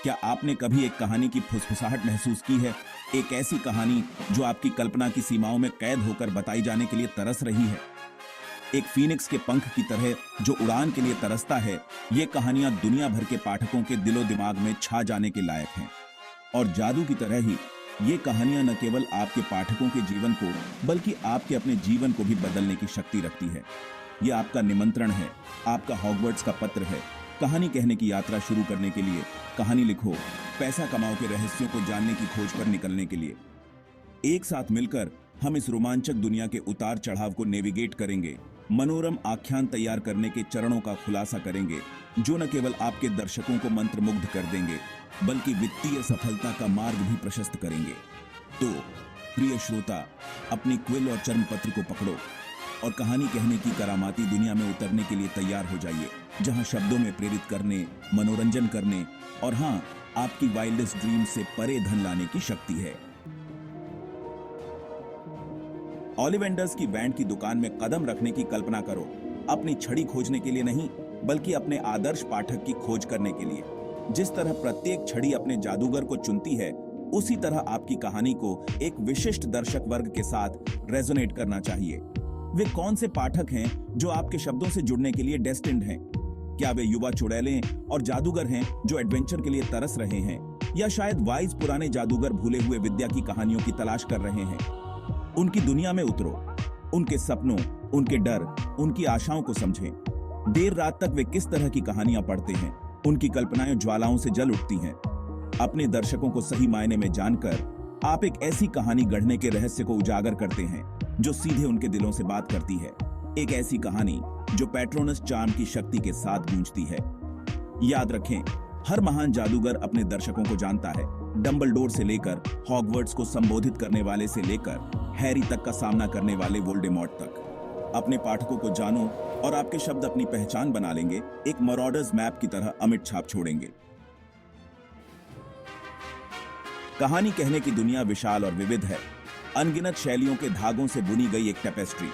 क्या आपने कभी एक कहानी की फुसफुसाहट महसूस की है? एक ऐसी कहानी जो आपकी कल्पना की सीमाओं में कैद होकर बताई जाने के लिए तरस रही है। एक फीनिक्स के पंख की तरह जो उड़ान के लिए तरसता है। ये कहानियां दुनिया भर के पाठकों के दिलो दिमाग में छा जाने के लायक हैं। और जादू की तरह ही ये कहानियां न केवल आपके पाठकों के जीवन को बल्कि आपके अपने जीवन को भी बदलने की शक्ति रखती है। ये आपका निमंत्रण है, आपका हॉगवर्ट्स का पत्र है। कहानी कहने की यात्रा शुरू करने के लिए कहानी लिखो, पैसा कमाओ के रहस्यों को जानने की खोज पर निकलने के लिए। एक साथ मिलकर हम इस रोमांचक दुनिया के उतार चढ़ाव को नेविगेट करेंगे, मनोरम आख्यान तैयार करने के चरणों का खुलासा करेंगे जो न केवल आपके दर्शकों को मंत्रमुग्ध कर देंगे बल्कि वित्तीय सफलता का मार्ग भी प्रशस्त करेंगे। तो प्रिय श्रोता, अपनी क्विल और चर्म पत्र को पकड़ो और कहानी कहने की करामाती दुनिया में उतरने के लिए तैयार हो जाइए, जहां शब्दों में प्रेरित करने, मनोरंजन करने और हाँ, आपकी वाइल्डेस्ट ड्रीम से परे धन लाने की शक्ति है। ओलिवेंडर्स की बैंड की दुकान में कदम रखने की कल्पना करो, अपनी छड़ी खोजने के लिए नहीं बल्कि अपने आदर्श पाठक की खोज करने के लिए। जिस तरह प्रत्येक छड़ी अपने जादूगर को चुनती है, उसी तरह आपकी कहानी को एक विशिष्ट दर्शक वर्ग के साथ रेजोनेट करना चाहिए। वे कौन से पाठक हैं जो आपके शब्दों से जुड़ने के लिए डेस्टिन्ड हैं? क्या वे युवा चुड़ैलें और जादूगर हैं जो एडवेंचर के लिए तरस रहे हैं, या शायद वाइज पुराने जादूगर भूले हुए विद्या की कहानियों की तलाश कर रहे हैं? उनकी दुनिया में उतरो, उनके सपनों, उनके डर, उनकी आशाओं को समझें। देर रात तक वे किस तरह की कहानियां पढ़ते हैं, उनकी कल्पनाएं ज्वालाओं से जल उठती हैं। अपने दर्शकों को सही मायने में जानकर आप एक ऐसी कहानी गढ़ने के रहस्य को उजागर करते हैं जो सीधे उनके दिलों से बात करती है। एक ऐसी कहानी जो पैट्रोनस चार्म की शक्ति के साथ गूंजती है। याद रखें, हर महान जादूगर अपने दर्शकों को जानता है। डंबलडोर से लेकर हॉगवर्ट्स को संबोधित करने वाले से लेकर हैरी तक का सामना करने वाले वोल्डेमॉर्ट तक। अपने पाठकों को जानो और आपके शब्द अपनी पहचान बना लेंगे, एक मराडर्स मैप की तरह अमिट छाप छोड़ेंगे। कहानी कहने की दुनिया विशाल और विविध है, अनगिनत शैलियों के धागों से बुनी गई एक टेपेस्ट्री।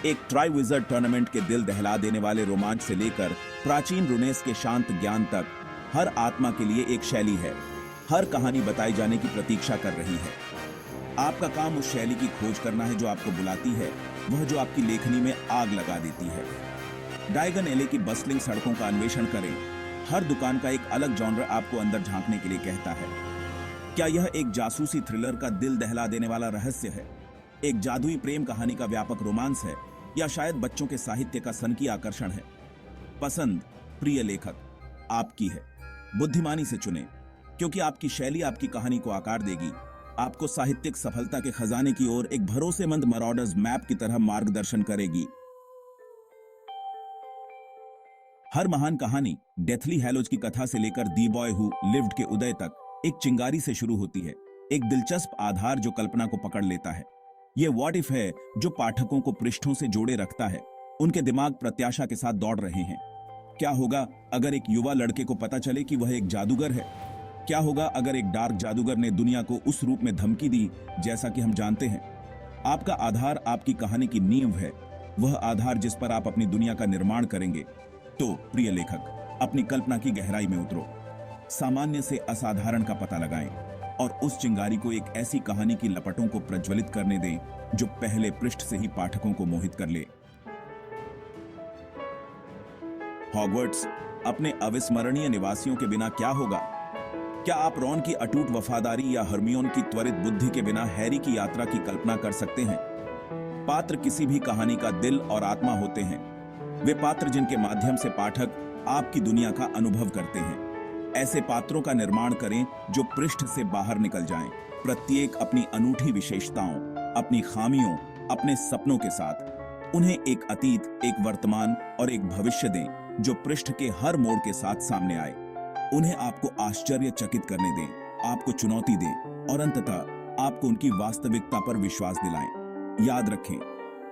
एक ट्राइविजर्ड टूर्नामेंट के दिल दहला देने वाले रोमांच से लेकर प्राचीन रुनेस के शांत ज्ञान तक, हर आत्मा के लिए एक शैली है। हर कहानी बताई जाने की प्रतीक्षा कर रही है। आपका काम उस शैली की खोज करना है जो आपको बुलाती है, वह जो आपकी लेखनी में आग लगा देती है। डायगन एले की बस्लिंग सड़कों का अन्वेषण करें। हर दुकान का एक अलग जॉनर आपको अंदर झांकने के लिए कहता है। क्या यह एक जासूसी थ्रिलर का दिल दहला देने वाला रहस्य है, एक जादुई प्रेम कहानी का व्यापक रोमांस है, या शायद बच्चों के साहित्य का सनकी आकर्षण है? पसंद, प्रिय लेखक, आपकी है। बुद्धिमानी से चुनें, क्योंकि आपकी शैली आपकी कहानी को आकार देगी, आपको साहित्यिक सफलता के खजाने की ओर एक भरोसेमंद मराडर्स मैप की तरह मार्गदर्शन करेगी। हर महान कहानी डेथली हैलोज की कथा से लेकर दी बॉय हु लिव्ड के उदय तक एक चिंगारी से शुरू होती है, एक दिलचस्प आधार जो कल्पना को पकड़ लेता है। यह व्हाट इफ है जो पाठकों को पृष्ठों से जोड़े रखता है। उनके दिमाग प्रत्याशा के साथ दौड़ रहे हैं। क्या होगा अगर एक युवा लड़के को पता चले कि वह एक जादूगर है? क्या होगा अगर एक डार्क जादूगर ने दुनिया को उस रूप में धमकी दी जैसा कि हम जानते हैं? आपका आधार आपकी कहानी की नींव है, वह आधार जिस पर आप अपनी दुनिया का निर्माण करेंगे। तो प्रिय लेखक, अपनी कल्पना की गहराई में उतरो, सामान्य से असाधारण का पता लगाएं और उस चिंगारी को एक ऐसी कहानी की लपटों को प्रज्वलित करने दें जो पहले पृष्ठ से ही पाठकों को मोहित कर ले। हॉगवर्ट्स अपने अविस्मरणीय निवासियों के बिना क्या होगा? क्या आप रॉन की अटूट वफादारी या हरमियोन की त्वरित बुद्धि के बिना हैरी की यात्रा की कल्पना कर सकते हैं? पात्र किसी भी कहानी का दिल और आत्मा होते हैं। वे पात्र जिनके माध्यम से पाठक आपकी दुनिया का अनुभव करते हैं। ऐसे पात्रों का निर्माण करें जो पृष्ठ से बाहर निकल जाएं, प्रत्येक अपनी अनूठी विशेषताओं, अपनी खामियों, अपने सपनों के साथ। उन्हें एक अतीत, एक वर्तमान और एक भविष्य दें जो पृष्ठ के हर मोड़ के साथ सामने आए। उन्हें आपको आश्चर्यचकित करने दें, आपको चुनौती दें और अंततः आपको उनकी वास्तविकता पर विश्वास दिलाएं। याद रखें,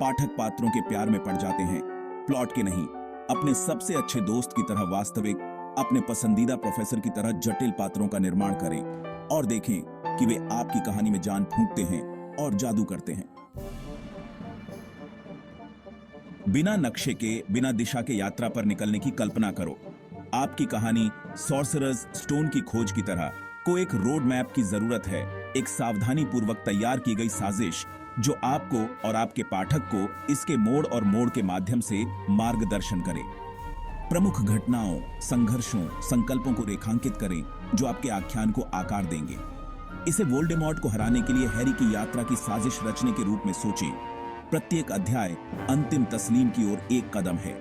पाठक पात्रों के प्यार में पड़ जाते हैं, प्लॉट के नहीं। अपने सबसे अच्छे दोस्त की तरह वास्तविक, अपने पसंदीदा प्रोफेसर की तरह जटिल पात्रों का निर्माण करें और देखें कि वे आपकी कहानी में जान फूंकते हैं और जादू करते हैं। बिना नक्शे के, बिना दिशा के यात्रा पर निकलने की कल्पना करो। आपकी कहानी सॉर्सरर्स स्टोन की खोज की तरह को एक रोड मैप की जरूरत है, एक सावधानी पूर्वक तैयार की गई साजिश जो आपको और आपके पाठक को इसके मोड़ और मोड़ के माध्यम से मार्गदर्शन करे। प्रमुख घटनाओं, संघर्षों, संकल्पों को रेखांकित करें जो आपके आख्यान को आकार देंगे। इसे वोल्डेमॉर्ट को हराने के लिए हैरी की यात्रा की साजिश रचने के रूप में सोचें। प्रत्येक अध्याय अंतिम तस्लीम की ओर एक कदम है।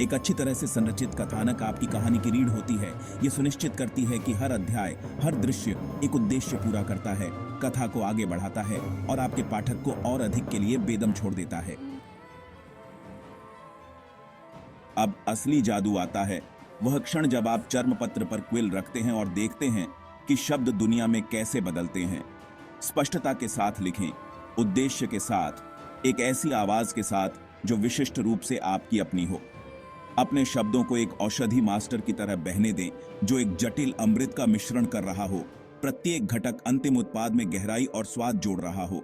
एक अच्छी तरह से संरचित कथानक आपकी कहानी की रीढ़ होती है। यह सुनिश्चित करती है कि हर अध्याय, हर दृश्य एक उद्देश्य पूरा करता है, कथा को आगे बढ़ाता है और आपके पाठक को और अधिक के लिए बेदम छोड़ देता है। अब असली जादू आता है, वह क्षण जब आप चर्मपत्र पर क्विल रखते हैं और देखते हैं कि शब्द दुनिया में कैसे बदलते हैं। स्पष्टता के साथ लिखें, उद्देश्य के साथ, एक ऐसी आवाज के साथ जो विशिष्ट रूप से आपकी अपनी हो। अपने शब्दों को एक औषधि मास्टर की तरह बहने दें जो एक जटिल अमृत का मिश्रण कर रहा हो। प्रत्येक घटक अंतिम उत्पाद में गहराई और स्वाद जोड़ रहा हो।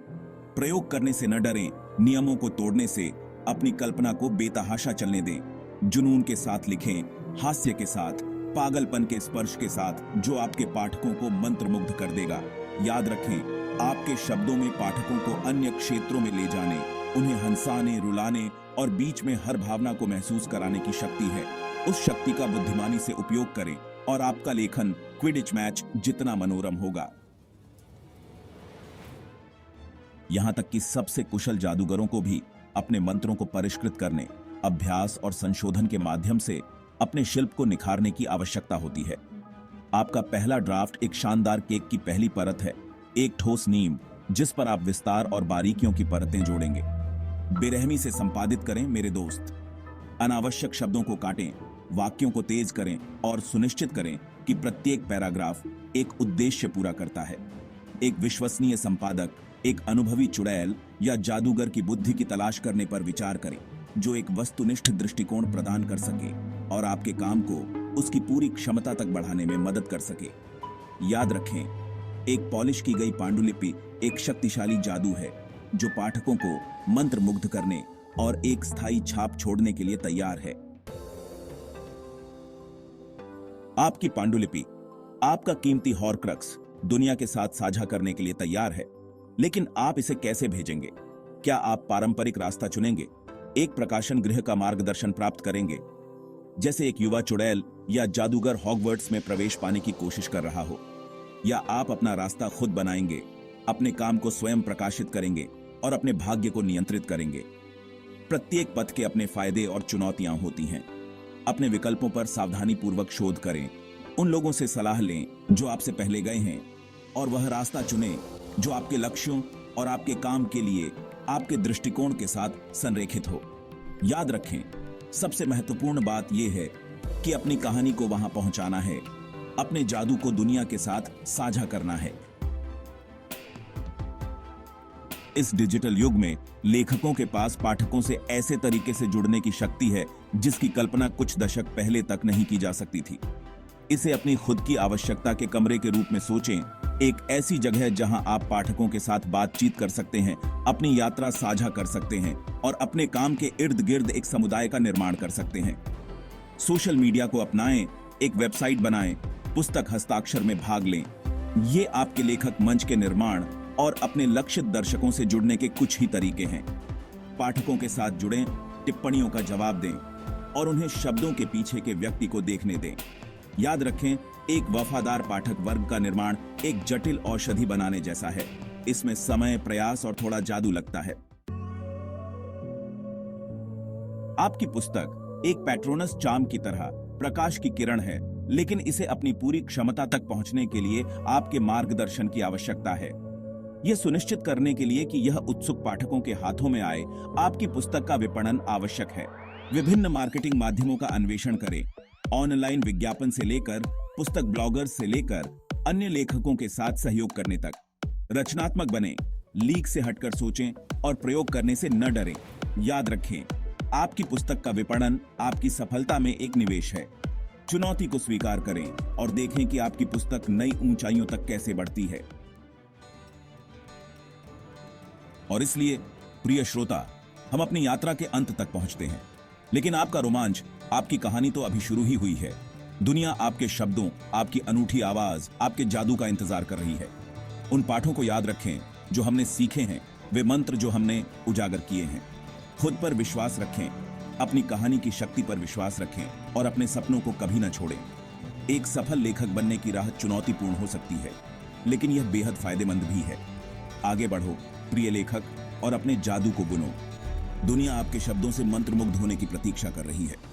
प्रयोग करने से न डरें, नियमों को तोड़ने से अपनी कल्पना को बेतहाशा चलने दें। जुनून के साथ लिखें, हास्य के साथ, पागलपन के स्पर्श के साथ जो आपके पाठकों को मंत्रमुग्ध कर देगा। याद रखें, आपके शब्दों में पाठकों को अन्य क्षेत्रों में ले जाने, उन्हें हंसाने, रुलाने और बीच में हर भावना को महसूस कराने की शक्ति है। उस शक्ति का बुद्धिमानी से उपयोग करें और आपका लेखन क्विडिच मैच जितना मनोरम होगा। यहां तक कि सबसे कुशल जादूगरों को भी अपने मंत्रों को परिष्कृत करने, अभ्यास और संशोधन के माध्यम से अपने शिल्प को निखारने की आवश्यकता होती है। आपका पहला ड्राफ्ट एक शानदार केक की पहली परत है, एक ठोस नींव जिस पर आप विस्तार और बारीकियों की परतें जोड़ेंगे। बेरहमी से संपादित करें मेरे दोस्त। अनावश्यक शब्दों को काटें, वाक्यों को तेज करें और सुनिश्चित करें कि प्रत्येक पैराग्राफ एक उद्देश्य पूरा करता है। एक विश्वसनीय संपादक एक अनुभवी चुड़ैल या जादूगर की बुद्धि की तलाश करने पर विचार करें जो एक वस्तुनिष्ठ दृष्टिकोण प्रदान कर सके और आपके काम को उसकी पूरी क्षमता तक बढ़ाने में मदद कर सके। याद रखें, एक पॉलिश की गई पांडुलिपि एक शक्तिशाली जादू है जो पाठकों को मंत्रमुग्ध करने और एक स्थायी छाप छोड़ने के लिए तैयार है। आपकी पांडुलिपि, आपका कीमती हॉर्क्रक्स दुनिया के साथ साझा करने के लिए तैयार है, लेकिन आप इसे कैसे भेजेंगे? क्या आप पारंपरिक रास्ता चुनेंगे, एक प्रकाशन गृह का मार्गदर्शन प्राप्त करेंगे, जैसे एक युवा चुड़ैल या जादूगर हॉगवर्ट्स में प्रवेश पाने की कोशिश कर रहा हो, या आप अपना रास्ता खुद बनाएंगे, अपने काम को स्वयं प्रकाशित करेंगे और अपने भाग्य को नियंत्रित करेंगे? प्रत्येक पथ के अपने फायदे और चुनौतियां होती हैं। अपने विकल्पों पर सावधानी पूर्वक शोध करें, उन लोगों से सलाह लें जो आपसे पहले गए हैं और वह रास्ता चुनें जो आपके लक्ष्यों और आपके काम के लिए आपके दृष्टिकोण के साथ संरेखित हो। याद रखें, सबसे महत्वपूर्ण बात यह है कि अपनी कहानी को वहां पहुंचाना है, अपने जादू को दुनिया के साथ साझा करना है। इस डिजिटल युग में लेखकों के पास पाठकों से ऐसे तरीके से जुड़ने की शक्ति है जिसकी कल्पना कुछ दशक पहले तक नहीं की जा सकती थी। इसे अपनी खुद की आवश्यकता के कमरे के रूप में सोचें, एक ऐसी जगह जहां आप पाठकों के साथ बातचीत कर सकते हैं, अपनी यात्रा साझा कर सकते हैं और अपने काम के इर्द गिर्द एक समुदाय का निर्माण कर सकते हैं। सोशल मीडिया को अपनाएं, एक वेबसाइट बनाएं, पुस्तक हस्ताक्षर में भाग लें। ये आपके लेखक मंच के निर्माण और अपने लक्षित दर्शकों से जुड़ने के कुछ ही तरीके हैं। पाठकों के साथ जुड़ें, टिप्पणियों का जवाब दें और उन्हें शब्दों के पीछे के व्यक्ति को देखने दें। याद रखें, एक वफादार पाठक वर्ग का निर्माण एक जटिल औषधि बनाने जैसा है। इसमें समय, प्रयास और थोड़ा जादू लगता है। आपकी पुस्तक एक पैट्रोनस चार्म की तरह प्रकाश की किरण है, लेकिन इसे अपनी पूरी क्षमता तक पहुंचने के लिए आपके मार्गदर्शन की आवश्यकता है। यह सुनिश्चित करने के लिए कि यह उत्सुक पाठकों के हाथों में आए, आपकी पुस्तक का विपणन आवश्यक है। विभिन्न मार्केटिंग माध्यमों का अन्वेषण करें, ऑनलाइन विज्ञापन से लेकर पुस्तक ब्लॉगर्स से लेकर अन्य लेखकों के साथ सहयोग करने तक। रचनात्मक बने, लीक से हटकर सोचें और प्रयोग करने से न डरें। याद रखें, आपकी पुस्तक का विपणन आपकी सफलता में एक निवेश है। चुनौती को स्वीकार करें और देखें कि आपकी पुस्तक नई ऊंचाइयों तक कैसे बढ़ती है। और इसलिए प्रिय श्रोता, हम अपनी यात्रा के अंत तक पहुंचते हैं, लेकिन आपका रोमांच, आपकी कहानी तो अभी शुरू ही हुई है। दुनिया आपके शब्दों, आपकी अनूठी आवाज, आपके जादू का इंतजार कर रही है। उन पाठों को याद रखें जो हमने सीखे हैं, वे मंत्र जो हमने उजागर किए हैं। खुद पर विश्वास रखें, अपनी कहानी की शक्ति पर विश्वास रखें और अपने सपनों को कभी न छोड़ें। एक सफल लेखक बनने की राह चुनौतीपूर्ण हो सकती है, लेकिन यह बेहद फायदेमंद भी है। आगे बढ़ो प्रिय लेखक और अपने जादू को बुनो। दुनिया आपके शब्दों से मंत्रमुग्ध होने की प्रतीक्षा कर रही है।